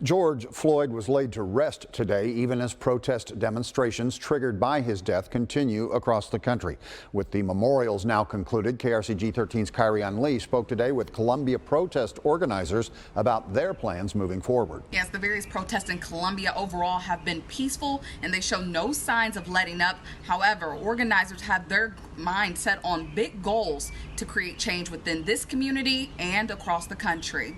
George Floyd was laid to rest today, even as protest demonstrations triggered by his death continue across the country. With the memorials now concluded, KRCG 13's Kyrie Lee spoke today with Columbia protest organizers about their plans moving forward. Yes, the various protests in Columbia overall have been peaceful and they show no signs of letting up. However, organizers have their mind set on big goals to create change within this community and across the country.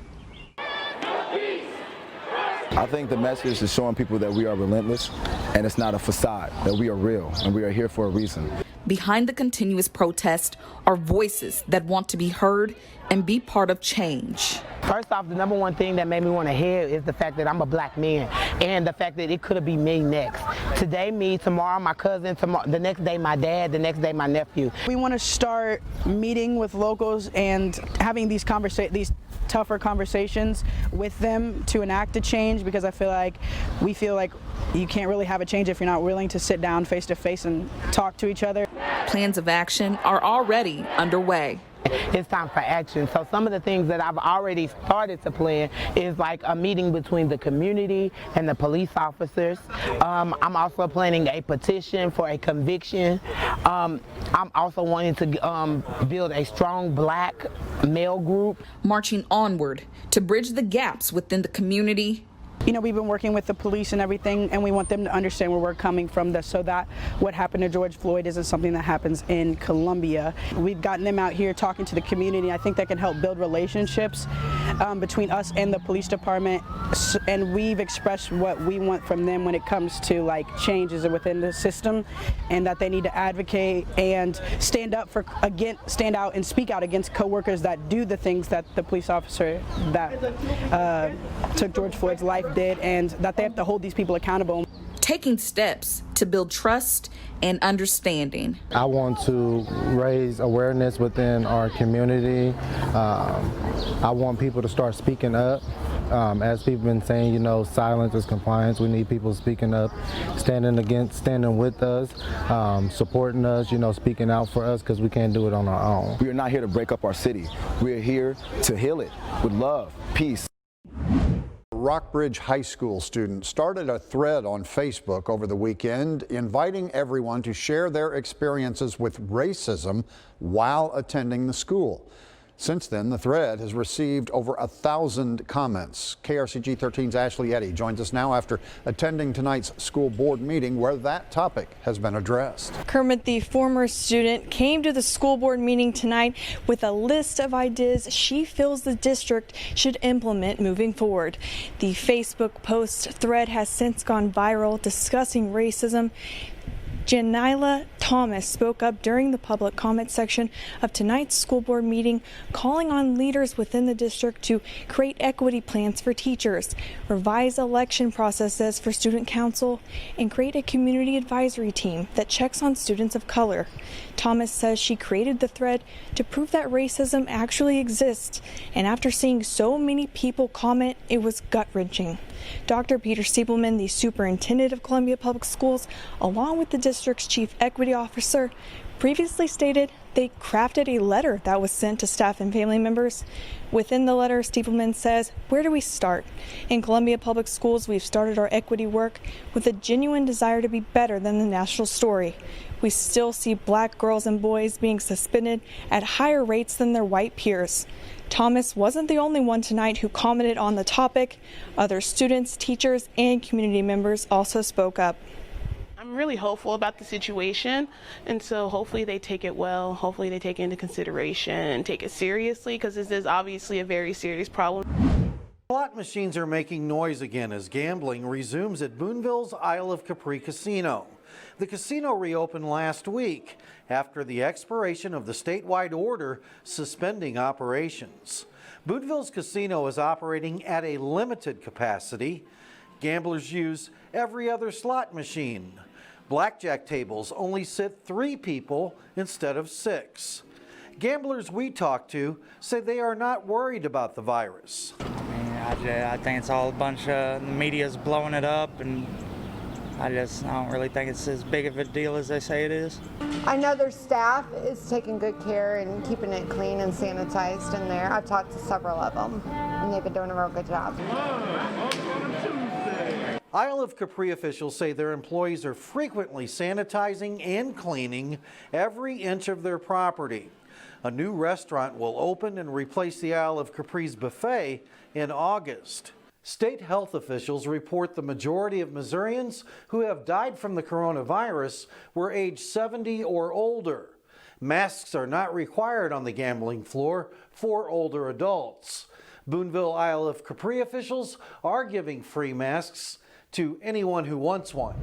I think the message is showing people that we are relentless and it's not a facade, that we are real and we are here for a reason. Behind the continuous protest are voices that want to be heard and be part of change. First off, the number one thing that made me want to hear is the fact that I'm a black man and the fact that it could have been me next. Today me, tomorrow my cousin, the next day my dad, the next day my nephew. We want to start meeting with locals and having these tougher conversations with them to enact a change, because we feel like you can't really have a change if you're not willing to sit down face to face and talk to each other. Plans of action are already underway. It's time for action. So some of the things that I've already started to plan is like a meeting between the community and the police officers. I'm also planning a petition for a conviction. I'm also wanting to build a strong black male group. Marching onward to bridge the gaps within the community. You know, we've been working with the police and everything, and we want them to understand where we're coming from, so that what happened to George Floyd isn't something that happens in Columbia. We've gotten them out here talking to the community. I think that can help build relationships between us and the police department, and we've expressed what we want from them when it comes to changes within the system, and that they need to advocate and stand out and speak out against coworkers that do the things that the police officer that took George Floyd's life did, and that they have to hold these people accountable. Taking steps to build trust and understanding. I want to raise awareness within our community. I want people to start speaking up. As people have been saying, silence is compliance. We need people speaking up, standing with us, supporting us, speaking out for us, because we can't do it on our own. We are not here to break up our city. We are here to heal it with love, peace. Rockbridge High School students started a thread on Facebook over the weekend inviting everyone to share their experiences with racism while attending the school. Since then, the thread has received over 1,000 comments. KRCG 13's Ashley Eddy joins us now after attending tonight's school board meeting where that topic has been addressed. Kermit, the former student, came to the school board meeting tonight with a list of ideas she feels the district should implement moving forward. The Facebook post thread has since gone viral discussing racism. Janila Thomas spoke up during the public comment section of tonight's school board meeting, calling on leaders within the district to create equity plans for teachers, revise election processes for student council, and create a community advisory team that checks on students of color. Thomas says she created the thread to prove that racism actually exists, and after seeing so many people comment, it was gut-wrenching. Dr. Peter Siebelman, the superintendent of Columbia Public Schools, along with the district's chief equity officer, previously stated they crafted a letter that was sent to staff and family members. Within the letter, Stiepelman says, "Where do we start? In Columbia Public Schools, we've started our equity work with a genuine desire to be better than the national story. We still see black girls and boys being suspended at higher rates than their white peers." Thomas wasn't the only one tonight who commented on the topic. Other students, teachers, and community members also spoke up. I'm really hopeful about the situation, and so hopefully they take it well. Hopefully they take it into consideration and take it seriously, because this is obviously a very serious problem. Slot machines are making noise again as gambling resumes at Boonville's Isle of Capri Casino. The casino reopened last week after the expiration of the statewide order suspending operations. Boonville's casino is operating at a limited capacity. Gamblers use every other slot machine. Blackjack tables only sit 3 people instead of 6. Gamblers we talked to say they are not worried about the virus. I think it's all a bunch of the media's blowing it up, and I don't really think it's as big of a deal as they say it is. I know their staff is taking good care and keeping it clean and sanitized in there. I've talked to several of them, and they've been doing a real good job. Isle of Capri officials say their employees are frequently sanitizing and cleaning every inch of their property. A new restaurant will open and replace the Isle of Capri's buffet in August. State health officials report the majority of Missourians who have died from the coronavirus were age 70 or older. Masks are not required on the gambling floor for older adults. Boonville Isle of Capri officials are giving free masks to anyone who wants one.